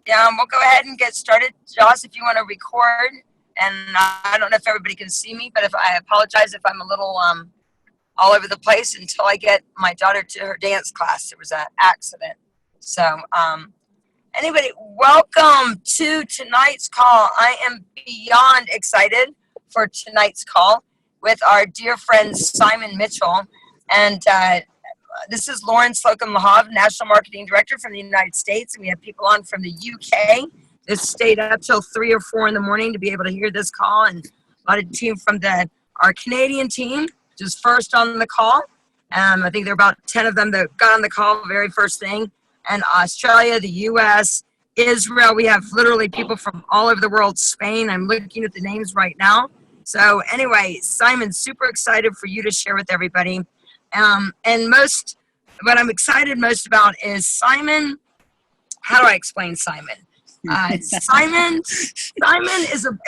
Yeah, we'll go ahead and get started. Joss, if you want to record, and I don't know if everybody can see me, but if I apologize if I'm a little all over the place until I get my daughter to her dance class. There was an accident. So, anybody, welcome to tonight's call. I am beyond excited for tonight's call with our dear friend Simon Mitchell. And this is Lauren Slocum Lahav, National Marketing Director from the United States. And we have people on from the UK that stayed up till 3 or 4 in the morning to be able to hear this call. And a lot of team from our Canadian team, just first on the call. I think there are about 10 of them that got on the call very first thing. And Australia, the US, Israel. We have literally people from all over the world. Spain. I'm looking at the names right now. So anyway, Simon, super excited for you to share with everybody. And what I'm excited most about is Simon. How do I explain Simon? Simon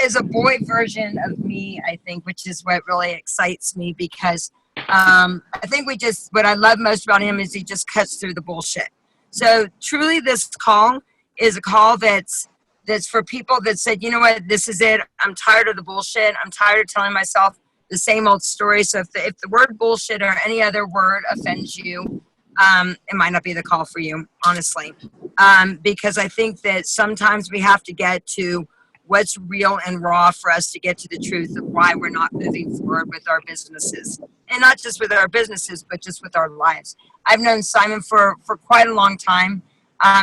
is a boy version of me, I think, which is what really excites me because I think what I love most about him is he just cuts through the bullshit. So truly this call is a call that's for people that said, you know what, this is it. I'm tired of the bullshit. I'm tired of telling myself the same old story. So if the word bullshit or any other word offends you, it might not be the call for you, honestly. Because I think that sometimes we have to get to what's real and raw for us to get to the truth of why we're not moving forward with our businesses. And not just with our businesses, but just with our lives. I've known Simon for quite a long time.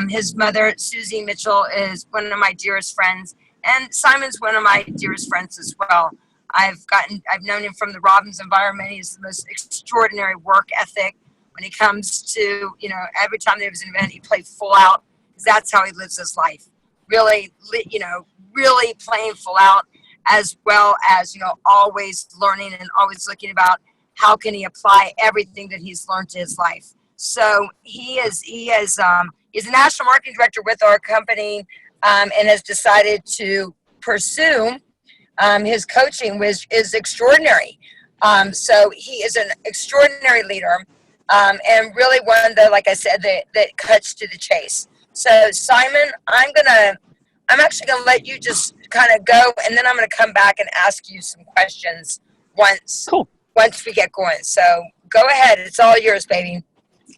His mother, Susie Mitchell, is one of my dearest friends. And Simon's one of my dearest friends as well. I've known him from the Robbins environment. He has the most extraordinary work ethic when it comes to, every time there was an event, he played full out because that's how he lives his life. Really, really playing full out, as well as, always learning and always looking about how can he apply everything that he's learned to his life. So he's a national marketing director with our company and has decided to pursue his coaching, which is extraordinary. So he is an extraordinary leader and really one that, like I said, that cuts to the chase. So Simon, I'm actually going to let you just kind of go, and then I'm going to come back and ask you some questions once we get going. So go ahead. It's all yours, baby.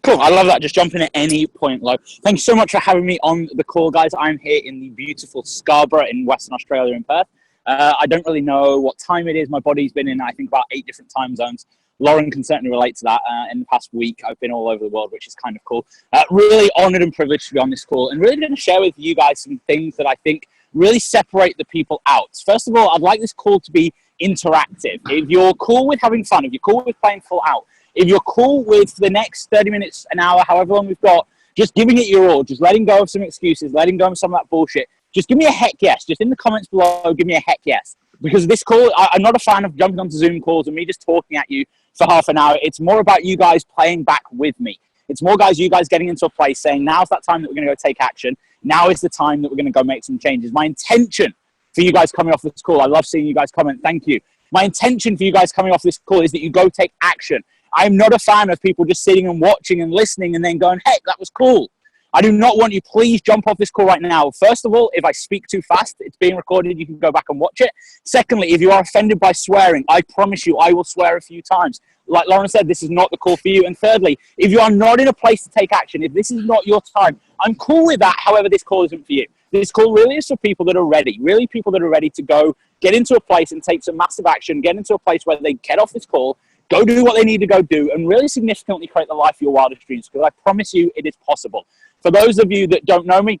Cool. I love that. Just jump in at any point, Lo. Thank you so much for having me on the call, guys. I'm here in the beautiful Scarborough in Western Australia in Perth. I don't really know what time it is. My body's been in, I think, about 8 different time zones. Lauren can certainly relate to that. In the past week, I've been all over the world, which is kind of cool. Really honored and privileged to be on this call and really going to share with you guys some things that I think really separate the people out. First of all, I'd like this call to be interactive. If you're cool with having fun, if you're cool with playing full out, if you're cool with the next 30 minutes, an hour, however long we've got, just giving it your all, just letting go of some excuses, letting go of some of that bullshit, just give me a heck yes. Just in the comments below, give me a heck yes. Because this call, I'm not a fan of jumping onto Zoom calls and me just talking at you for half an hour. It's more about you guys playing back with me. It's more you guys getting into a place saying, now's that time that we're going to go take action. Now is the time that we're going to go make some changes. My intention for you guys coming off this call, I love seeing you guys comment. Thank you. My intention for you guys coming off this call is that you go take action. I'm not a fan of people just sitting and watching and listening and then going, heck, that was cool. I do not want you, please jump off this call right now. First of all, if I speak too fast, it's being recorded. You can go back and watch it. Secondly, if you are offended by swearing, I promise you, I will swear a few times. Like Lauren said, this is not the call for you. And thirdly, if you are not in a place to take action, if this is not your time, I'm cool with that. However, this call isn't for you. This call really is for people that are ready, really people that are ready to go get into a place and take some massive action, get into a place where they get off this call, go do what they need to go do, and really significantly create the life of your wildest dreams, because I promise you it is possible. For those of you that don't know me,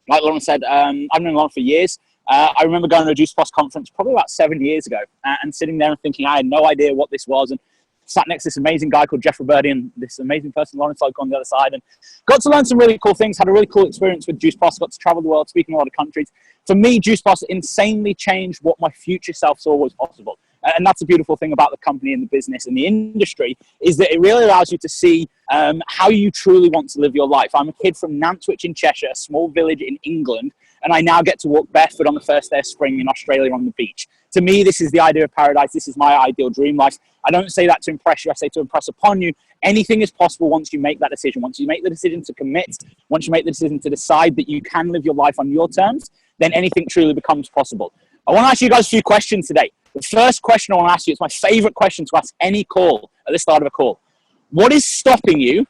like Lauren said, I've known Lauren for years. I remember going to a Juice Plus conference probably about 7 years ago and sitting there and thinking I had no idea what this was, and sat next to this amazing guy called Jeff Roberti and this amazing person, Lauren Slocum, on the other side, and got to learn some really cool things, had a really cool experience with Juice Plus, got to travel the world, speak in a lot of countries. For me, Juice Plus insanely changed what my future self saw was possible. And that's a beautiful thing about the company and the business and the industry, is that it really allows you to see how you truly want to live your life. I'm a kid from Nantwich in Cheshire, a small village in England, and I now get to walk barefoot on the first day of spring in Australia on the beach. To me, this is the idea of paradise. This is my ideal dream life. I don't say that to impress you. I say to impress upon you. Anything is possible once you make that decision. Once you make the decision to commit, once you make the decision to decide that you can live your life on your terms, then anything truly becomes possible. I want to ask you guys a few questions today. The first question I want to ask you, it's my favorite question to ask any call at the start of a call. What is stopping you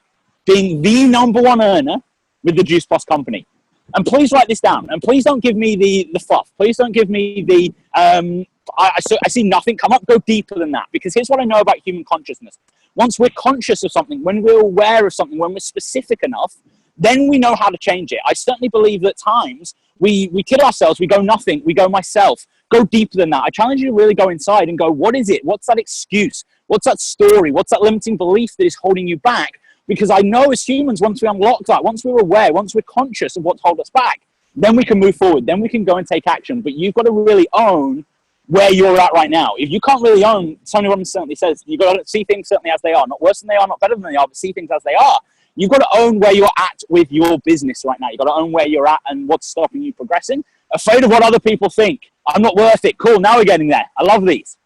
being the number one earner with the Juice Plus company? And please write this down. And please don't give me the fluff. Please don't give me the, I see nothing come up. Go deeper than that. Because here's what I know about human consciousness. Once we're conscious of something, when we're aware of something, when we're specific enough, then we know how to change it. I certainly believe that times we kid ourselves, we go nothing, we go myself. Go deeper than that. I challenge you to really go inside and go, what is it? What's that excuse? What's that story? What's that limiting belief that is holding you back? Because I know as humans, once we unlock that, once we're aware, once we're conscious of what's holding us back, then we can move forward. Then we can go and take action. But you've got to really own where you're at right now. If you can't really own, Tony Robbins certainly says, you've got to see things certainly as they are. Not worse than they are, not better than they are, but see things as they are. You've got to own where you're at with your business right now. You've got to own where you're at and what's stopping you progressing. Afraid of what other people think. I'm not worth it. Cool, now we're getting there. I love these.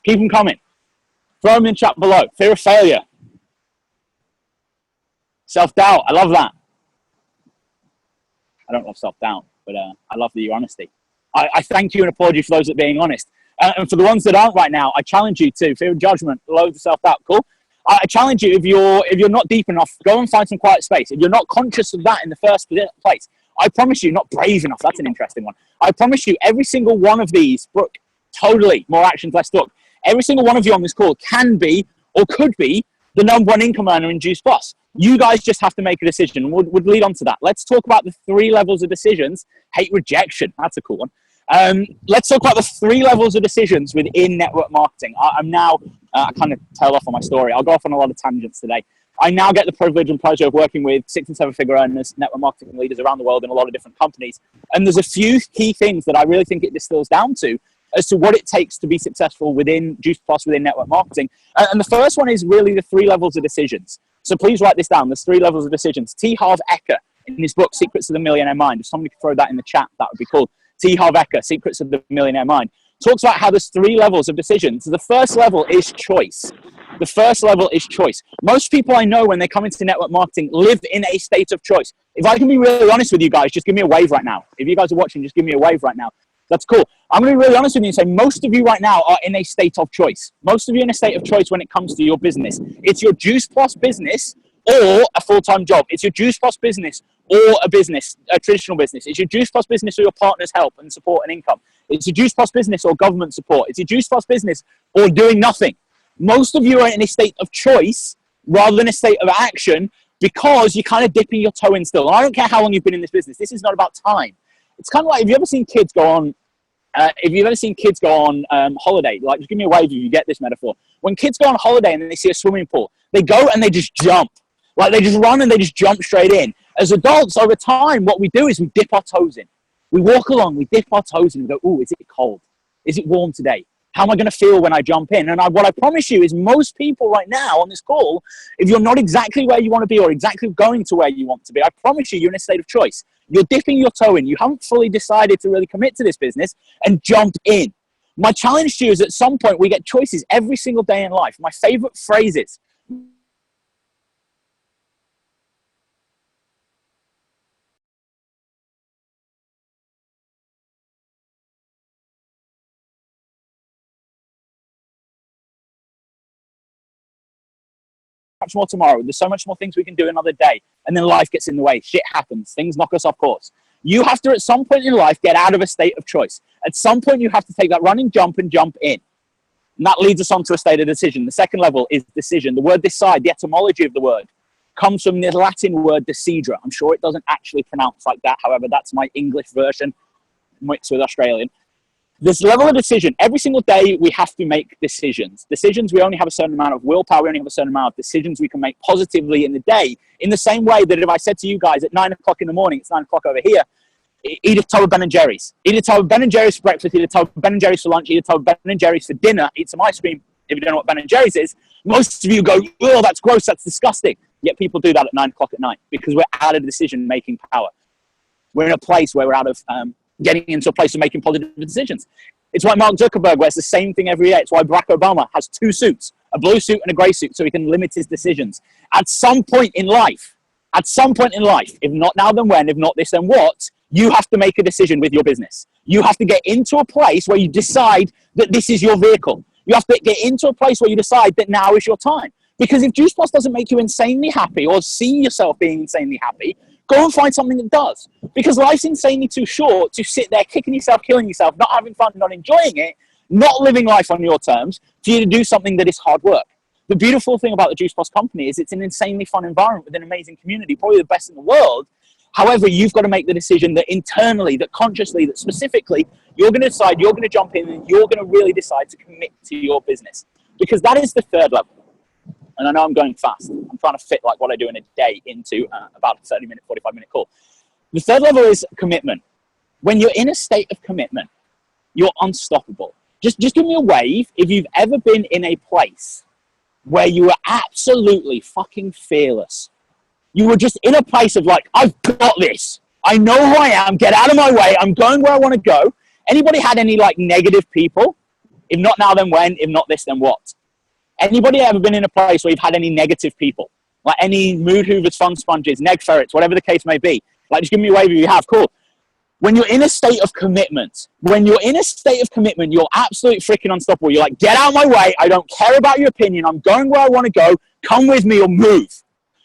Keep them coming. Throw them in chat below. Fear of failure. Self-doubt. I love that. I don't love self-doubt, but I love your honesty. I thank you and applaud you for those that are being honest. And for the ones that aren't right now, I challenge you to fear of judgment, loads of self-doubt. Cool. I challenge you, if you're not deep enough, go and find some quiet space. If you're not conscious of that in the first place, I promise you, not brave enough. That's an interesting one. I promise you, every single one of these, Brooke, totally more actions, less talk. Every single one of you on this call can be or could be the number one income earner in Juice Plus. You guys just have to make a decision. We'll lead on to that. Let's talk about the 3 levels of decisions. Hate rejection. That's a cool one. Let's talk about the 3 levels of decisions within network marketing. I'm now, I kind of tail off on my story. I'll go off on a lot of tangents today. I now get the privilege and pleasure of working with 6- and 7-figure earners, network marketing leaders around the world in a lot of different companies. And there's a few key things that I really think it distills down to as to what it takes to be successful within Juice Plus, within network marketing. And the first one is really the 3 levels of decisions. So please write this down. There's 3 levels of decisions. T. Harv Eker, in his book, Secrets of the Millionaire Mind. If somebody could throw that in the chat, that would be cool. T. Harv Eker, Secrets of the Millionaire Mind, talks about how there's 3 levels of decisions. The first level is choice. The first level is choice. Most people I know when they come into network marketing live in a state of choice. If I can be really honest with you guys, just give me a wave right now. If you guys are watching, just give me a wave right now. That's cool. I'm going to be really honest with you and say most of you right now are in a state of choice. Most of you in a state of choice when it comes to your business. It's your Juice Plus business or a full-time job. It's your Juice Plus business or a business, a traditional business. It's your Juice Plus business or your partner's help and support and income. It's your Juice Plus business or government support. It's your Juice Plus business or doing nothing. Most of you are in a state of choice rather than a state of action because you're kind of dipping your toe in still. And I don't care how long you've been in this business. This is not about time. It's kind of like, have you ever seen kids go on holiday, like just give me a wave if you get this metaphor. When kids go on holiday and then they see a swimming pool, they go and they just jump. Like they just run and they just jump straight in. As adults, over time, what we do is we dip our toes in. We walk along, we dip our toes in and go, oh, is it cold? Is it warm today? How am I going to feel when I jump in? And what I promise you is most people right now on this call, if you're not exactly where you want to be or exactly going to where you want to be, I promise you, you're in a state of choice. You're dipping your toe in. You haven't fully decided to really commit to this business and jump in. My challenge to you is at some point we get choices every single day in life. My favorite phrases. Much more tomorrow. There's so much more things we can do another day. And then life gets in the way. Shit happens. Things knock us off course. You have to, at some point in life, get out of a state of choice. At some point, you have to take that running jump and jump in. And that leads us on to a state of decision. The second level is decision. The word decide, the etymology of the word, comes from the Latin word decidere. I'm sure it doesn't actually pronounce like that. However, that's my English version mixed with Australian. This level of decision, every single day we have to make decisions. Decisions, we only have a certain amount of willpower, we only have a certain amount of decisions we can make positively in the day. In the same way that if I said to you guys at 9 o'clock in the morning, it's 9 o'clock over here, Eat a tub of Ben and Jerry's. Eat a tub of Ben and Jerry's for breakfast. Eat a tub of Ben and Jerry's for lunch. Eat a tub of Ben and Jerry's for dinner. Eat some ice cream. If you don't know what Ben and Jerry's is, most of you go, oh, that's gross. That's disgusting. Yet people do that at 9 o'clock at night because we're out of decision-making power. We're in a place where we're out of getting into a place of making positive decisions. It's why Mark Zuckerberg wears the same thing every day. It's why Barack Obama has 2 suits, a blue suit and a gray suit, so he can limit his decisions. At some point in life, if not now then when, if not this then what, you have to make a decision with your business. You have to get into a place where you decide that this is your vehicle. You have to get into a place where you decide that now is your time. Because if Juice Plus doesn't make you insanely happy or see yourself being insanely happy, go and find something that does. Because life's insanely too short to sit there kicking yourself, killing yourself, not having fun, not enjoying it, not living life on your terms, for you to do something that is hard work. The beautiful thing about the Juice Plus company is it's an insanely fun environment with an amazing community, probably the best in the world. However, you've got to make the decision that internally, that consciously, that specifically, you're going to decide, you're going to jump in, and you're going to really decide to commit to your business. Because that is the third level. And I know I'm going fast. I'm trying to fit like what I do in a day into about a 30-minute, 45-minute call. The third level is commitment. When you're in a state of commitment, you're unstoppable. Just give me a wave if you've ever been in a place where you were absolutely fucking fearless. You were just in a place of like, I've got this. I know who I am. Get out of my way. I'm going where I want to go. Anybody had any like negative people? If not now, then when? If not this, then what? Anybody ever been in a place where you've had any negative people? Like any mood hoovers, fun sponges, neg ferrets, whatever the case may be. Like, just give me a wave if you have. Cool. When you're in a state of commitment, you're absolutely freaking unstoppable. You're like, get out of my way. I don't care about your opinion. I'm going where I want to go. Come with me or move.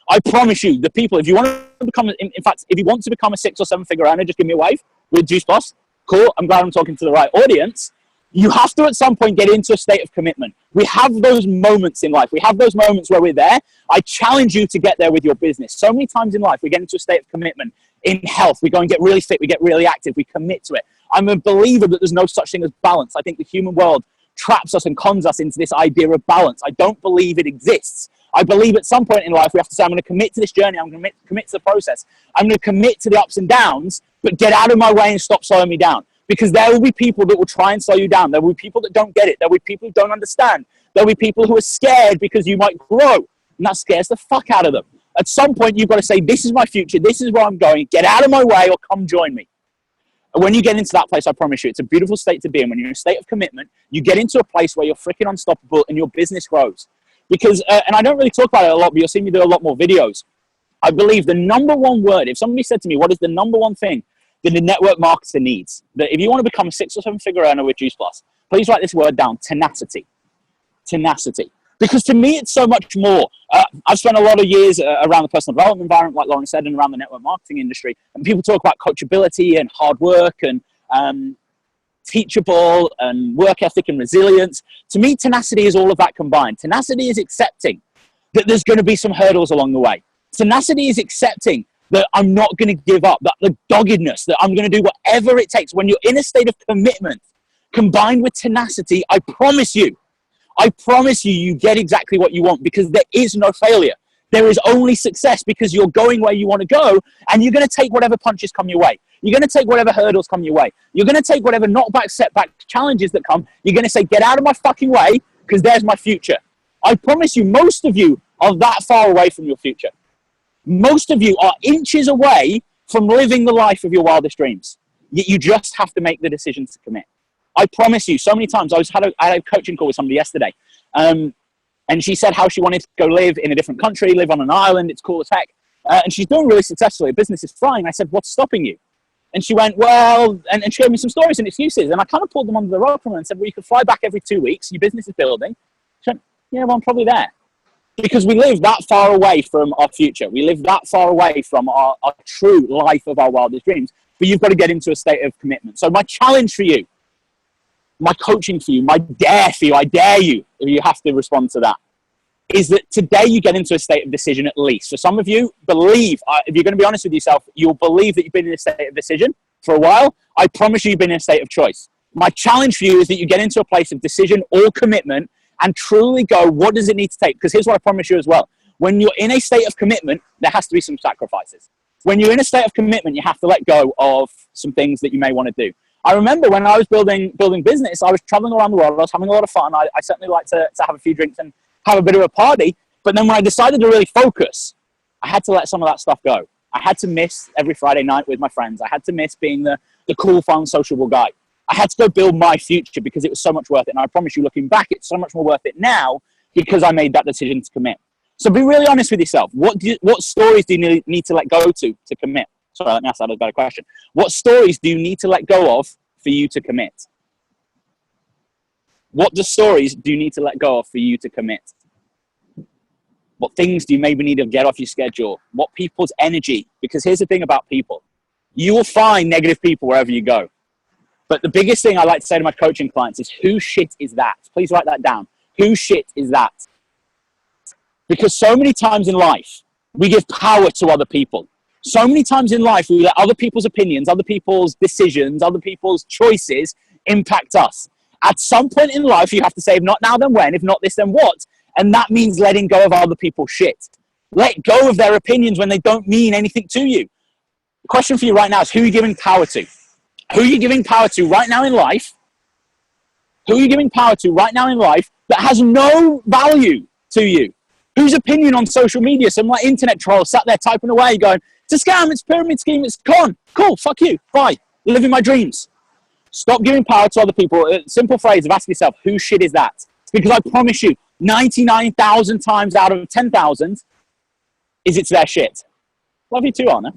I promise you, the people, if you want to become, in fact, if you want to become a 6 or 7 figure earner, just give me a wave with Juice Plus. Cool. I'm glad I'm talking to the right audience. You have to at some point get into a state of commitment. We have those moments in life. We have those moments where we're there. I challenge you to get there with your business. So many times in life, we get into a state of commitment. In health, we go and get really fit. We get really active. We commit to it. I'm a believer that there's no such thing as balance. I think the human world traps us and cons us into this idea of balance. I don't believe it exists. I believe at some point in life, we have to say, I'm going to commit to this journey. I'm going to commit to the process. I'm going to commit to the ups and downs, but get out of my way and stop slowing me down. Because there will be people that will try and slow you down. There will be people that don't get it. There will be people who don't understand. There will be people who are scared because you might grow. And that scares the fuck out of them. At some point, you've got to say, this is my future. This is where I'm going. Get out of my way or come join me. And when you get into that place, I promise you, it's a beautiful state to be in. When you're in a state of commitment, you get into a place where you're freaking unstoppable and your business grows. Because, and I don't really talk about it a lot, but you'll see me do a lot more videos. I believe the number one word, if somebody said to me, what is the number one thing that the network marketer needs? That if you want to become a 6 or 7 figure earner with Juice Plus, please write this word down, tenacity. Tenacity. Because to me, it's so much more. I've spent a lot of years around the personal development environment, like Lauren said, and around the network marketing industry. And people talk about coachability and hard work and teachable and work ethic and resilience. To me, tenacity is all of that combined. Tenacity is accepting that there's going to be some hurdles along the way. Tenacity is accepting that I'm not going to give up, that the doggedness, that I'm going to do whatever it takes. When you're in a state of commitment combined with tenacity, I promise you, you get exactly what you want, because there is no failure. There is only success, because you're going where you want to go, and you're going to take whatever punches come your way. You're going to take whatever hurdles come your way. You're going to take whatever knockback, setback, challenges that come. You're going to say, get out of my fucking way, because there's my future. I promise you, most of you are that far away from your future. Most of you are inches away from living the life of your wildest dreams. Yet you just have to make the decision to commit. I promise you, so many times, I had a coaching call with somebody yesterday, and she said how she wanted to go live in a different country, live on an island, it's cool as heck, and she's doing really successfully, her business is flying. I said, what's stopping you? And she went, well, and she gave me some stories and excuses, and I kind of pulled them under the rug from her and said, well, you could fly back every 2 weeks, your business is building. She went, yeah, well, I'm probably there. Because we live that far away from our future. We live that far away from our true life of our wildest dreams. But you've got to get into a state of commitment. So my challenge for you, my coaching for you, my dare for you, I dare you, if you have to respond to that, is that today you get into a state of decision at least. For some of you, believe, if you're going to be honest with yourself, you'll believe that you've been in a state of decision for a while. I promise you, you've been in a state of choice. My challenge for you is that you get into a place of decision or commitment and truly go, what does it need to take? Because here's what I promise you as well. When you're in a state of commitment, there has to be some sacrifices. When you're in a state of commitment, you have to let go of some things that you may want to do. I remember when I was building business, I was traveling around the world. I was having a lot of fun. I certainly like to have a few drinks and have a bit of a party. But then when I decided to really focus, I had to let some of that stuff go. I had to miss every Friday night with my friends. I had to miss being the cool, fun, sociable guy. I had to go build my future because it was so much worth it. And I promise you, looking back, it's so much more worth it now because I made that decision to commit. So be really honest with yourself. What stories do you need to let go to commit? Sorry, let me ask that a better question. What stories do you need to let go of for you to commit? What stories do you need to let go of for you to commit? What things do you maybe need to get off your schedule? What people's energy? Because here's the thing about people. You will find negative people wherever you go. But the biggest thing I like to say to my coaching clients is, whose shit is that? Please write that down. Whose shit is that? Because so many times in life, we give power to other people. So many times in life, we let other people's opinions, other people's decisions, other people's choices impact us. At some point in life, you have to say, if not now, then when? If not this, then what? And that means letting go of other people's shit. Let go of their opinions when they don't mean anything to you. The question for you right now is, who are you giving power to? Who are you giving power to right now in life? Who are you giving power to right now in life that has no value to you? Whose opinion on social media, some like internet troll sat there typing away going, it's a scam, it's a pyramid scheme, it's con. Cool, fuck you, bye. Living my dreams. Stop giving power to other people. A simple phrase of asking yourself, whose shit is that? Because I promise you, 99,000 times out of 10,000 it's their shit. Love you too, Anna.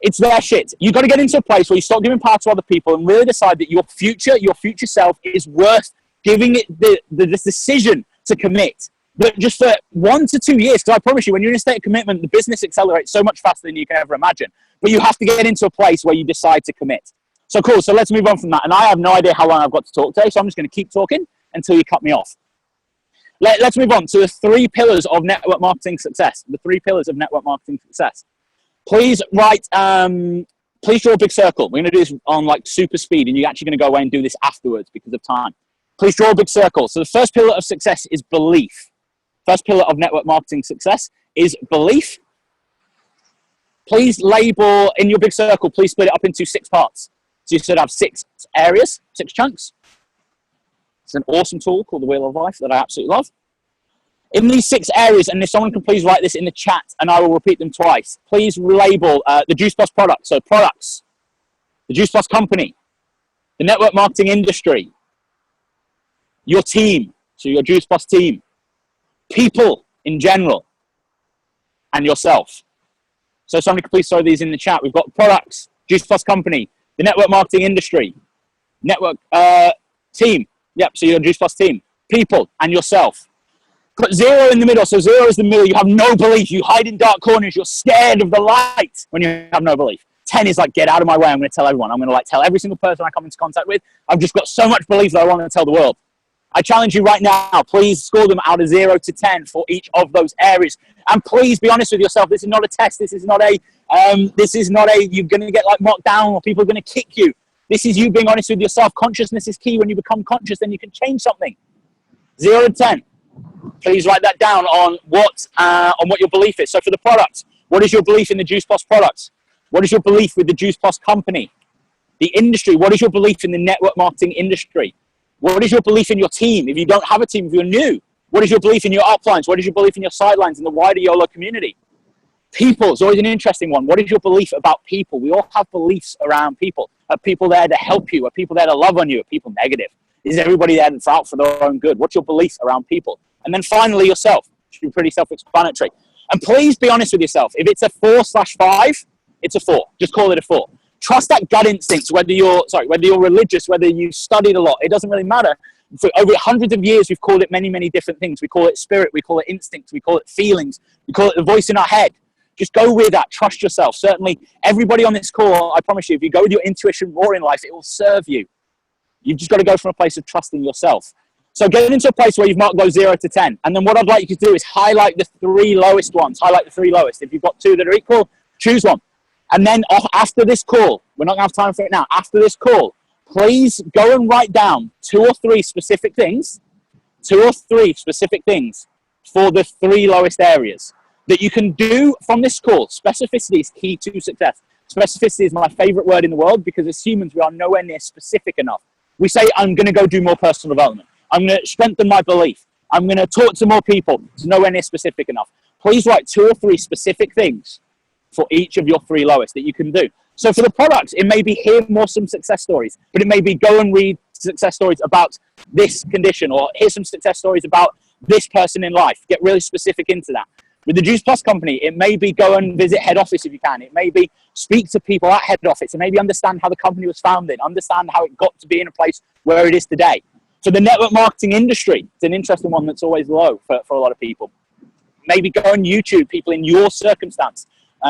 It's their shit. You've got to get into a place where you stop giving power to other people and really decide that your future self is worth giving it this decision to commit. But just for 1 to 2 years, because I promise you, when you're in a state of commitment, the business accelerates so much faster than you can ever imagine. But you have to get into a place where you decide to commit. So cool, so let's move on from that. And I have no idea how long I've got to talk today, so I'm just going to keep talking until you cut me off. Let's move on to the 3 pillars of network marketing success. The 3 pillars of network marketing success. Please write, please draw a big circle. We're going to do this on like super speed, and you're actually going to go away and do this afterwards because of time. Please draw a big circle. So the first pillar of success is belief. First pillar of network marketing success is belief. Please label in your big circle, please split it up into 6 parts. So you should have 6 areas, 6 chunks. It's an awesome tool called the Wheel of Life that I absolutely love. In these 6 areas, and if someone can please write this in the chat and I will repeat them twice, please label the Juice Plus product. So products, the Juice Plus company, the network marketing industry, your team, so your Juice Plus team, people in general, and yourself. So somebody can please throw these in the chat. We've got products, Juice Plus company, the network marketing industry, network team. Yep, so your Juice Plus team, people, and yourself. Put 0 in the middle. So 0 is the middle. You have no belief. You hide in dark corners. You're scared of the light when you have no belief. 10 is like, get out of my way. I'm going to tell everyone. I'm going to like tell every single person I come into contact with. I've just got so much belief that I want to tell the world. I challenge you right now, please score them out of 0 to 10 for each of those areas. And please be honest with yourself. This is not a test. This is not a, you're going to get like marked down or people are going to kick you. This is you being honest with yourself. Consciousness is key. When you become conscious, then you can change something. 0 to 10. Please write that down on what your belief is. So for the product, what is your belief in the Juice Plus products? What is your belief with the Juice Plus company? The industry, what is your belief in the network marketing industry? What is your belief in your team? If you don't have a team, if you're new, what is your belief in your uplines? What is your belief in your sidelines in the wider YOLO community? People is always an interesting one. What is your belief about people? We all have beliefs around people. Are people there to help you? Are people there to love on you? Are people negative? Is everybody there that's out for their own good? What's your belief around people? And then finally, yourself. It should be pretty self-explanatory. And please be honest with yourself. If it's a 4/5, it's a 4. Just call it a 4. Trust that gut instinct, whether you're religious, whether you studied a lot. It doesn't really matter. For over hundreds of years, we've called it many, many different things. We call it spirit. We call it instinct. We call it feelings. We call it the voice in our head. Just go with that. Trust yourself. Certainly, everybody on this call, I promise you, if you go with your intuition more in life, it will serve you. You've just got to go from a place of trusting yourself. So get into a place where you've marked those 0 to 10. And then what I'd like you to do is highlight the 3 lowest ones. Highlight the 3 lowest. If you've got 2 that are equal, choose one. And then after this call, we're not going to have time for it now. After this call, please go and write down 2 or 3 specific things. 2 or 3 specific things for the 3 lowest areas that you can do from this call. Specificity is key to success. Specificity is my favorite word in the world because as humans, we are nowhere near specific enough. We say, I'm going to go do more personal development. I'm going to strengthen my belief. I'm going to talk to more people. It's nowhere near specific enough. Please write 2 or 3 specific things for each of your 3 lowest that you can do. So for the products, it may be hear more some success stories, but it may be go and read success stories about this condition, or here's some success stories about this person in life. Get really specific into that. With the Juice Plus company, it may be go and visit head office if you can. It may be speak to people at head office and maybe understand how the company was founded, understand how it got to be in a place where it is today. For the network marketing industry, it's an interesting one that's always low for a lot of people. Maybe go on YouTube, people in your circumstance.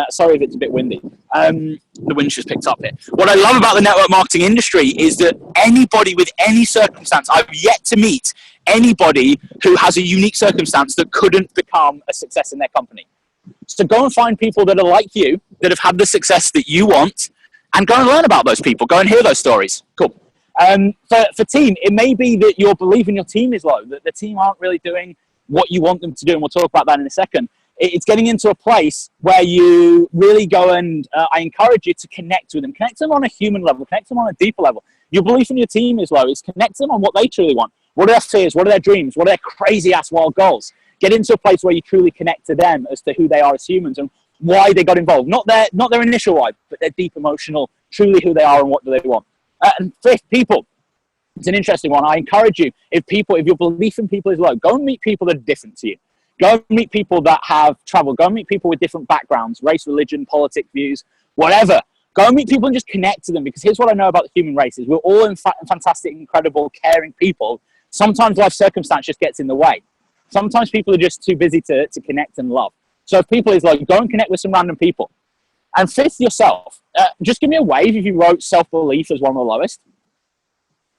Sorry if it's a bit windy. The wind's just picked up here. What I love about the network marketing industry is that anybody with any circumstance, I've yet to meet anybody who has a unique circumstance that couldn't become a success in their company. So go and find people that are like you, that have had the success that you want, and go and learn about those people. Go and hear those stories. Cool. For team, it may be that your belief in your team is low, that the team aren't really doing what you want them to do, and we'll talk about that in a second. It's getting into a place where you really go and I encourage you to connect with them. Connect them on a human level. Connect them on a deeper level. Your belief in your team is low. It's connect them on what they truly want. What are their fears? What are their dreams? What are their crazy-ass wild goals? Get into a place where you truly connect to them as to who they are as humans and why they got involved. Not their initial why, but their deep emotional, truly who they are and what do they want. And 5th, people. It's an interesting one. I encourage you, if your belief in people is low, go and meet people that are different to you. Go and meet people that have traveled. Go and meet people with different backgrounds, race, religion, politics, views, whatever. Go and meet people and just connect to them, because here's what I know about the human race is we're all fantastic, incredible, caring people. Sometimes life circumstance just gets in the way. Sometimes people are just too busy to connect and love. So if people is like, go and connect with some random people. And 5th, yourself. Just give me a wave if you wrote self-belief as one of the lowest.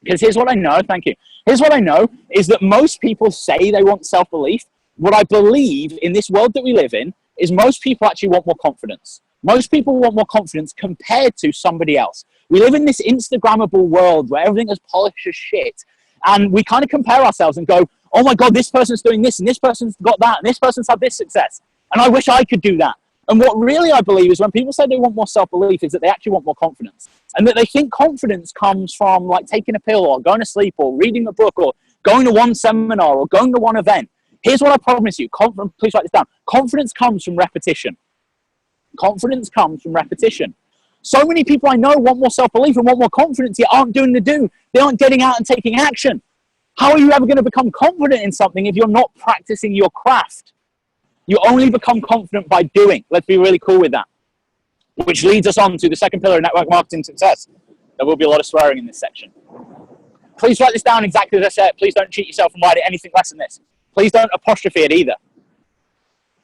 Because here's what I know. Thank you. Here's what I know is that most people say they want self-belief. What I believe in this world that we live in is most people actually want more confidence. Most people want more confidence compared to somebody else. We live in this Instagrammable world where everything is polished as shit. And we kind of compare ourselves and go, oh my God, this person's doing this and this person's got that and this person's had this success. And I wish I could do that. And what really I believe is when people say they want more self-belief is that they actually want more confidence. And that they think confidence comes from like taking a pill or going to sleep or reading a book or going to one seminar or going to one event. Here's what I promise you. Please write this down. Confidence comes from repetition. Confidence comes from repetition. So many people I know want more self-belief and want more confidence, yet aren't doing the do. They aren't getting out and taking action. How are you ever going to become confident in something if you're not practicing your craft? You only become confident by doing. Let's be really cool with that. Which leads us on to the second pillar of network marketing success. There will be a lot of swearing in this section. Please write this down exactly as I said. Please don't cheat yourself and write it anything less than this. Please don't apostrophe it either.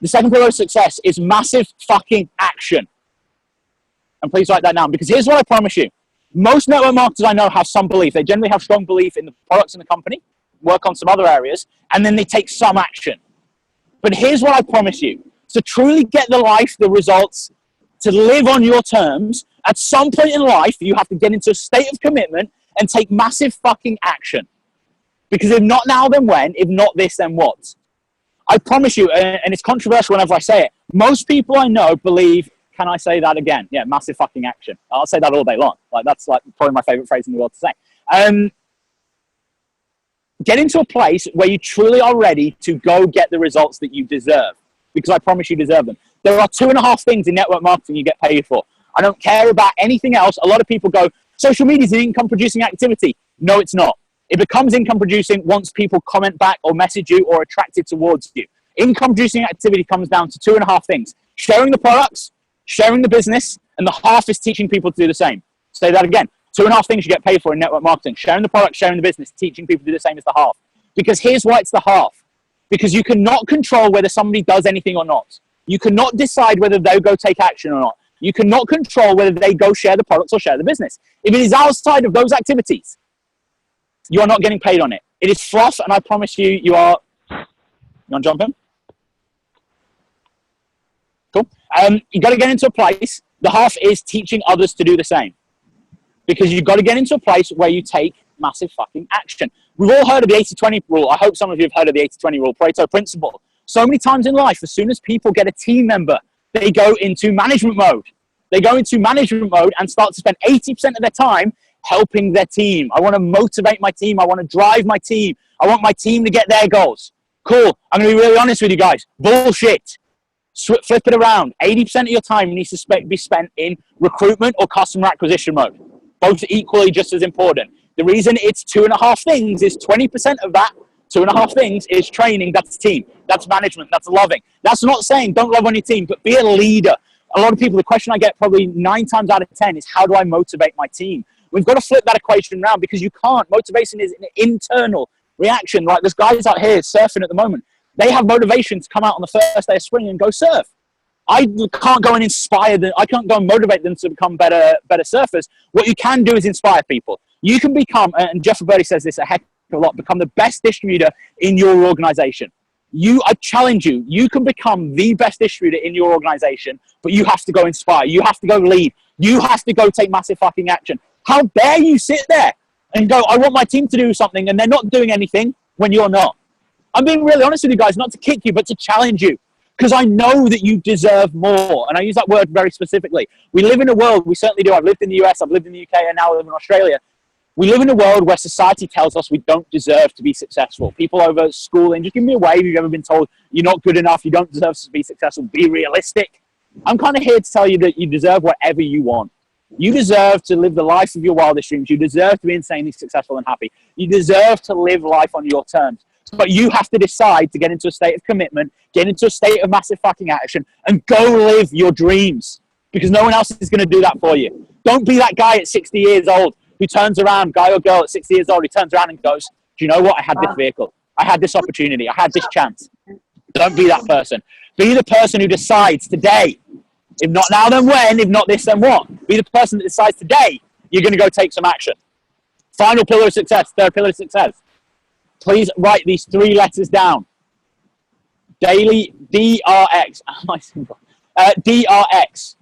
The second pillar of success is massive fucking action. And please write that down, because here's what I promise you. Most network marketers I know have some belief. They generally have strong belief in the products in the company, work on some other areas, and then they take some action. But here's what I promise you. To truly get the life, the results, to live on your terms, at some point in life, you have to get into a state of commitment and take massive fucking action. Because if not now, then when? If not this, then what? I promise you, and it's controversial whenever I say it, most people I know believe, can I say that again? Yeah, massive fucking action. I'll say that all day long. Like that's like probably my favorite phrase in the world to say. Get into a place where you truly are ready to go get the results that you deserve. Because I promise you deserve them. There are 2.5 things in network marketing you get paid for. I don't care about anything else. A lot of people go, social media is an income producing activity. No, it's not. It becomes income producing once people comment back or message you or are attracted towards you. Income producing activity comes down to 2.5 things. Sharing the products, sharing the business, and the half is teaching people to do the same. Say that again. 2.5 things you get paid for in network marketing. Sharing the product, sharing the business, teaching people to do the same as the half. Because here's why it's the half. Because you cannot control whether somebody does anything or not. You cannot decide whether they'll go take action or not. You cannot control whether they go share the products or share the business. If it is outside of those activities, you are not getting paid on it. It is fluff, and I promise you, you are... You want to jump in? Cool. You got to get into a place. The half is teaching others to do the same. Because you've got to get into a place where you take massive fucking action. We've all heard of the 80-20 rule. I hope some of you have heard of the 80-20 rule, Pareto principle. So many times in life, as soon as people get a team member, they go into management mode. They go into management mode and start to spend 80% of their time helping their team. I want to motivate my team. I want to drive my team. I want my team to get their goals. Cool. I'm going to be really honest with you guys. Bullshit. Flip it around. 80% of your time needs to be spent in recruitment or customer acquisition mode. Both equally just as important. The reason it's 2.5 things is 20% of that 2.5 things is training. That's team. That's management. That's loving. That's not saying don't love on your team, but be a leader. A lot of people, the question I get probably 9 times out of 10 is how do I motivate my team? We've got to flip that equation around because you can't. Motivation is an internal reaction. Like there's guys out here surfing at the moment. They have motivation to come out on the first day of spring and go surf. I can't go and inspire them. I can't go and motivate them to become better surfers. What you can do is inspire people. You can become, and Jeff Roberti says this a heck of a lot, become the best distributor in your organization. I challenge you, you can become the best distributor in your organization, but you have to go inspire. You have to go lead. You have to go take massive fucking action. How dare you sit there and go, I want my team to do something, and they're not doing anything when you're not. I'm being really honest with you guys, not to kick you, but to challenge you. Because I know that you deserve more. And I use that word very specifically. We live in a world, we certainly do. I've lived in the US, I've lived in the UK, and now I live in Australia. We live in a world where society tells us we don't deserve to be successful. People over schooling, just give me a wave if you've ever been told you're not good enough, you don't deserve to be successful, be realistic. I'm kind of here to tell you that you deserve whatever you want. You deserve to live the life of your wildest dreams. You deserve to be insanely successful and happy. You deserve to live life on your terms. But you have to decide to get into a state of commitment, get into a state of massive fucking action, and go live your dreams. Because no one else is going to do that for you. Don't be that guy at 60 years old who turns around, guy or girl at 60 years old, who turns around and goes, do you know what? I had this vehicle. I had this opportunity. I had this chance. Don't be that person. Be the person who decides today, if not now, then when? If not this, then what? Be the person that decides today you're going to go take some action. Final pillar of success, third pillar of success. Please write these 3 letters down. Daily, DRX. DRX.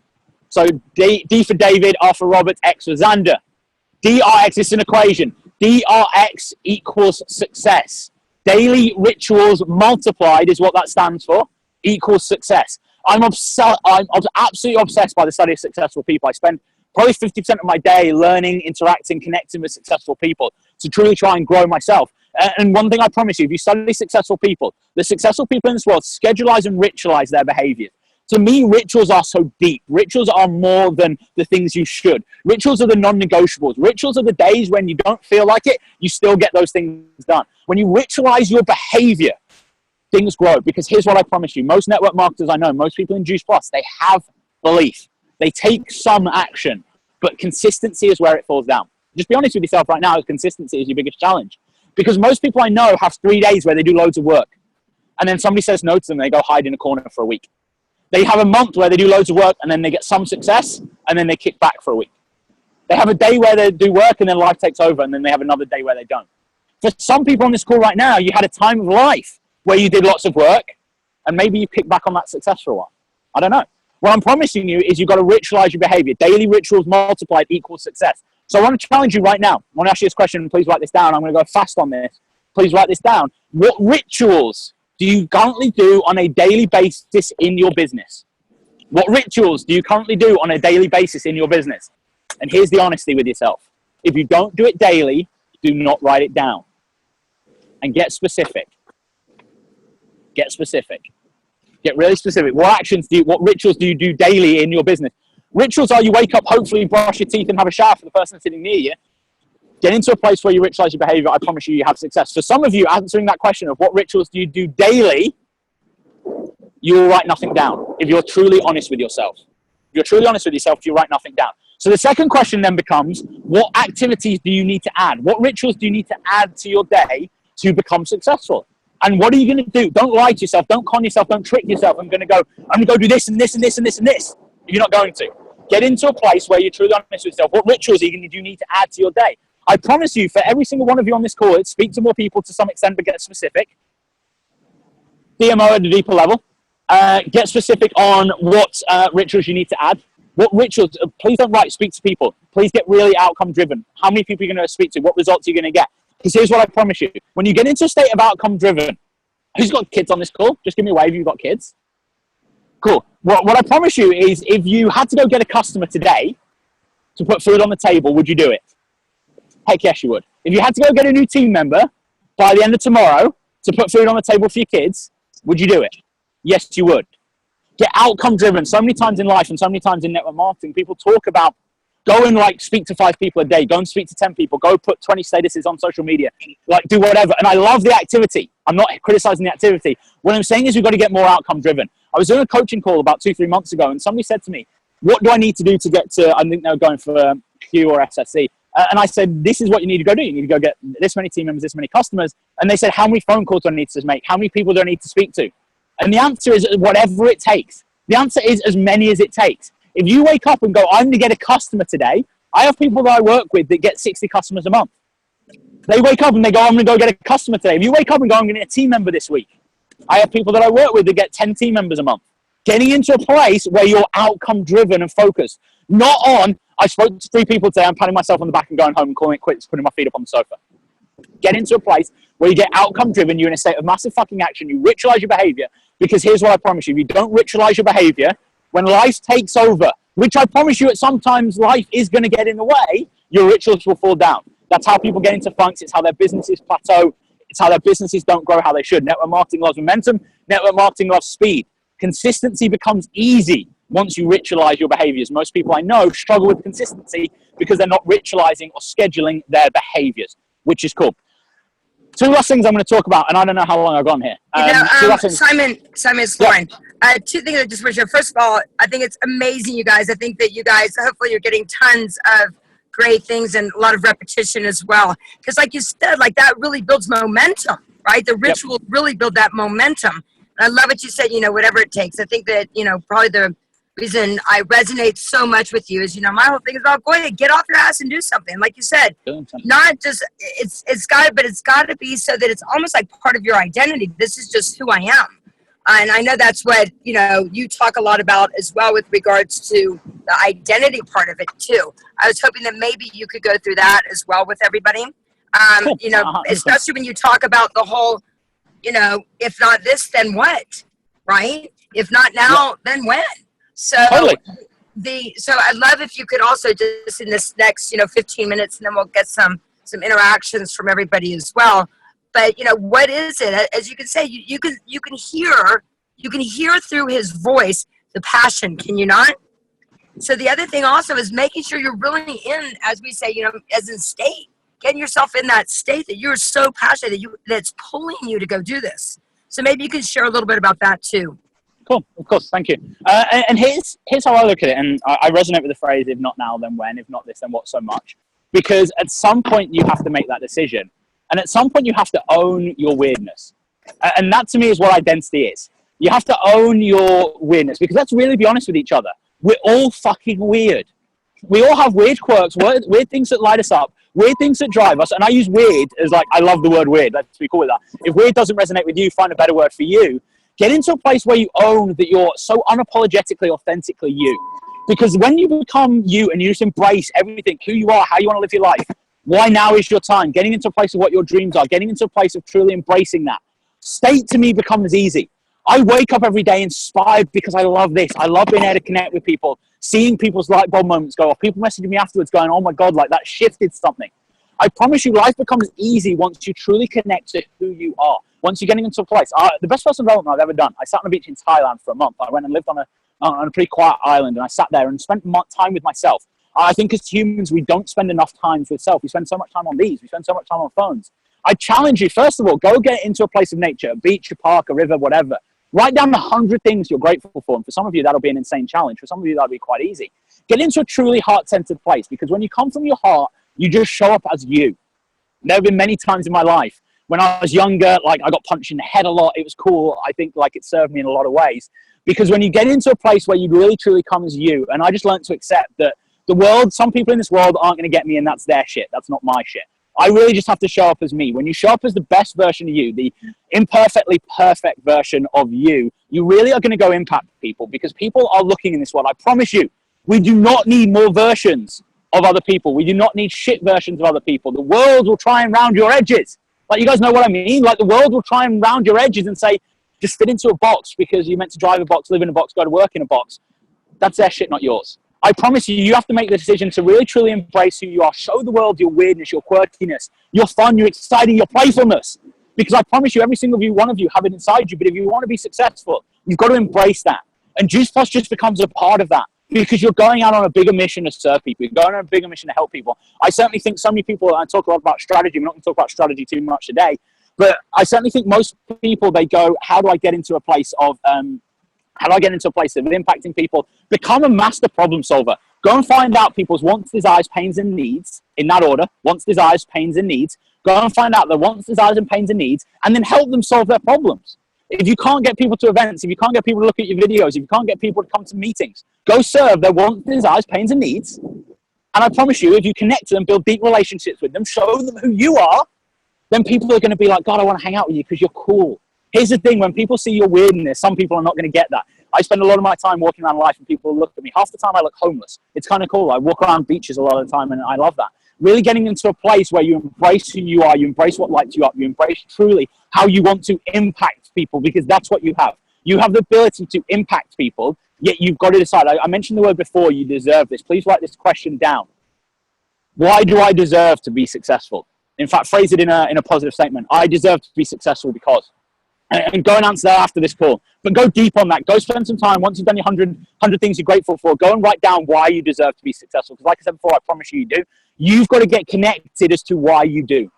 So D for David, R for Robert, X for Xander. DRX is an equation. DRX equals success. Daily rituals multiplied is what that stands for, equals success. I'm absolutely obsessed by the study of successful people. I spend probably 50% of my day learning, interacting, connecting with successful people to truly try and grow myself. And one thing I promise you, if you study successful people, the successful people in this world scheduleize and ritualize their behaviors. To me, rituals are so deep. Rituals are more than the things you should. Rituals are the non-negotiables. Rituals are the days when you don't feel like it, you still get those things done. When you ritualize your behavior, things grow. Because here's what I promise you. Most network marketers I know, most people in Juice Plus, they have belief. They take some action, but consistency is where it falls down. Just be honest with yourself right now, consistency is your biggest challenge. Because most people I know have 3 days where they do loads of work. And then somebody says no to them, they go hide in a corner for a week. They have a month where they do loads of work and then they get some success and then they kick back for a week. They have a day where they do work and then life takes over and then they have another day where they don't. For some people on this call right now, you had a time of life where you did lots of work and maybe you kicked back on that success for a while. I don't know. What I'm promising you is you've got to ritualize your behavior. Daily rituals multiplied equals success. So I want to challenge you right now. I want to ask you this question. Please write this down. I'm going to go fast on this. Please write this down. What rituals do you currently do on a daily basis in your business? What rituals do you currently do on a daily basis in your business? And here's the honesty with yourself. If you don't do it daily, do not write it down. And get specific. Get specific. Get really specific. What rituals do you do daily in your business? Rituals are you wake up, hopefully you brush your teeth and have a shower for the person sitting near you. Get into a place where you ritualize your behavior. I promise you, you have success. For some of you, answering that question of what rituals do you do daily, you will write nothing down. If you're truly honest with yourself. If you're truly honest with yourself, you write nothing down. So the second question then becomes, what activities do you need to add? What rituals do you need to add to your day to become successful? And what are you going to do? Don't lie to yourself. Don't con yourself. Don't trick yourself. I'm going to go do this and this and this and this and this. If you're not going to. Get into a place where you're truly honest with yourself. What rituals do you need to add to your day? I promise you, for every single one of you on this call, speak to more people to some extent, but get specific. DMO at a deeper level. Get specific on what rituals you need to add. What rituals, please don't write, speak to people. Please get really outcome driven. How many people are you going to speak to? What results are you going to get? Because here's what I promise you. When you get into a state of outcome driven, who's got kids on this call? Just give me a wave if you've got kids. Cool. What I promise you is, if you had to go get a customer today to put food on the table, would you do it? Heck yes, you would. If you had to go get a new team member by the end of tomorrow to put food on the table for your kids, would you do it? Yes, you would. Get outcome driven. So many times in life and so many times in network marketing, people talk about go and like speak to 5 people a day, go and speak to 10 people, go put 20 statuses on social media, like do whatever. And I love the activity. I'm not criticizing the activity. What I'm saying is we've got to get more outcome driven. I was doing a coaching call about 2-3 months ago, and somebody said to me, what do I need to do to get to, I think they were going for Q or SSC. And I said, this is what you need to go do. You need to go get this many team members, this many customers. And they said, how many phone calls do I need to make? How many people do I need to speak to? And the answer is whatever it takes. The answer is as many as it takes. If you wake up and go, I'm going to get a customer today, I have people that I work with that get 60 customers a month. They wake up and they go, I'm going to go get a customer today. If you wake up and go, I'm going to get a team member this week, I have people that I work with that get 10 team members a month. Getting into a place where you're outcome driven and focused. Not on, I spoke to 3 people today, I'm patting myself on the back and going home and calling it quits, putting my feet up on the sofa. Get into a place where you get outcome driven, you're in a state of massive fucking action, you ritualize your behavior, because here's what I promise you, if you don't ritualize your behavior, when life takes over, which I promise you at sometimes life is going to get in the way, your rituals will fall down. That's how people get into funks, it's how their businesses plateau, it's how their businesses don't grow how they should. Network marketing loves momentum, network marketing loves speed. Consistency becomes easy once you ritualize your behaviors. Most people I know struggle with consistency because they're not ritualizing or scheduling their behaviors, which is cool. 2 last things I'm going to talk about, and I don't know how long I've gone here. Simon, it's Lauren. 2 things I just want to share. First of all, I think it's amazing, you guys. I think that you guys, hopefully you're getting tons of great things and a lot of repetition as well. Because like you said, like that really builds momentum, right? The ritual really build that momentum. And I love what you said, whatever it takes. I think that, probably the reason I resonate so much with you is, my whole thing is about go ahead, get off your ass and do something. Like you said, not just, it's got to be so that it's almost like part of your identity. This is just who I am. And I know that's what, you talk a lot about as well with regards to the identity part of it too. I was hoping that maybe you could go through that as well with everybody. Cool. Especially when you talk about the whole, if not this, then what, right? If not now, then when? So Totally. So I'd love if you could also just in this next, 15 minutes, and then we'll get some interactions from everybody as well. But what is it? As you can say, you can hear through his voice the passion. Can you not? So the other thing also is making sure you're really in, as we say, as in state, getting yourself in that state that you're so passionate that's pulling you to go do this. So maybe you can share a little bit about that too. Cool, of course, thank you. And here's how I look at it, and I resonate with the phrase, if not now, then when, if not this, then what so much. Because at some point you have to make that decision. And at some point you have to own your weirdness. And that to me is what identity is. You have to own your weirdness, because let's really be honest with each other. We're all fucking weird. We all have weird quirks, weird things that light us up, weird things that drive us. And I use weird as like, I love the word weird. Let's be cool with that. If weird doesn't resonate with you, find a better word for you. Get into a place where you own that you're so unapologetically, authentically you. Because when you become you and you just embrace everything, who you are, how you want to live your life, why now is your time, getting into a place of what your dreams are, getting into a place of truly embracing that. State to me becomes easy. I wake up every day inspired because I love this. I love being able to connect with people, seeing people's light bulb moments go off, people messaging me afterwards going, oh my God, like that shifted something. I promise you, life becomes easy once you truly connect to who you are. Once you're getting into a place. The best personal development I've ever done, I sat on a beach in Thailand for a month. I went and lived on a pretty quiet island, and I sat there and spent time with myself. I think as humans, we don't spend enough time with self. We spend so much time on these. We spend so much time on phones. I challenge you, first of all, go get into a place of nature, a beach, a park, a river, whatever. Write down 100 things you're grateful for. And for some of you, that'll be an insane challenge. For some of you, that'll be quite easy. Get into a truly heart-centered place, because when you come from your heart, you just show up as you. There have been many times in my life when I was younger, like I got punched in the head a lot. It was cool. I think like it served me in a lot of ways. Because when you get into a place where you really truly come as you, and I just learned to accept that the world, some people in this world aren't going to get me, and that's their shit. That's not my shit. I really just have to show up as me. When you show up as the best version of you, the imperfectly perfect version of you, you really are going to go impact people, because people are looking in this world. I promise you, we do not need more versions of other people. We do not need shit versions of other people. The world will try and round your edges. Like, you guys know what I mean? Like, the world will try and round your edges and say, just fit into a box because you're meant to drive a box, live in a box, go to work in a box. That's their shit, not yours. I promise you, you have to make the decision to really truly embrace who you are. Show the world your weirdness, your quirkiness, your fun, your exciting, your playfulness. Because I promise you, every single one of you have it inside you. But if you want to be successful, you've got to embrace that. And Juice Plus just becomes a part of that. Because you're going out on a bigger mission to serve people. You're going on a bigger mission to help people. I certainly think so many people, I talk a lot about strategy. We're not going to talk about strategy too much today. But I certainly think most people, they go, how do I get into a place of impacting people? Become a master problem solver. Go and find out people's wants, desires, pains, and needs in that order. Wants, desires, pains, and needs. Go and find out their wants, desires, and pains and needs, and then help them solve their problems. If you can't get people to events, if you can't get people to look at your videos, if you can't get people to come to meetings, go serve their wants, desires, pains, and needs. And I promise you, if you connect to them, build deep relationships with them, show them who you are, then people are going to be like, God, I want to hang out with you because you're cool. Here's the thing, when people see your weirdness, some people are not going to get that. I spend a lot of my time walking around life and people look at me. Half the time I look homeless. It's kind of cool. I walk around beaches a lot of the time and I love that. Really getting into a place where you embrace who you are, you embrace what lights you up, you embrace truly how you want to impact people, because that's what you have. You have the ability to impact people, yet you've got to decide. I mentioned the word before, you deserve this. Please write this question down. Why do I deserve to be successful? In fact, phrase it in a positive statement. I deserve to be successful because. And go and answer that after this call. But go deep on that. Go spend some time. Once you've done your 100 things you're grateful for, go and write down why you deserve to be successful. Because like I said before, I promise you do. You've got to get connected as to why you do.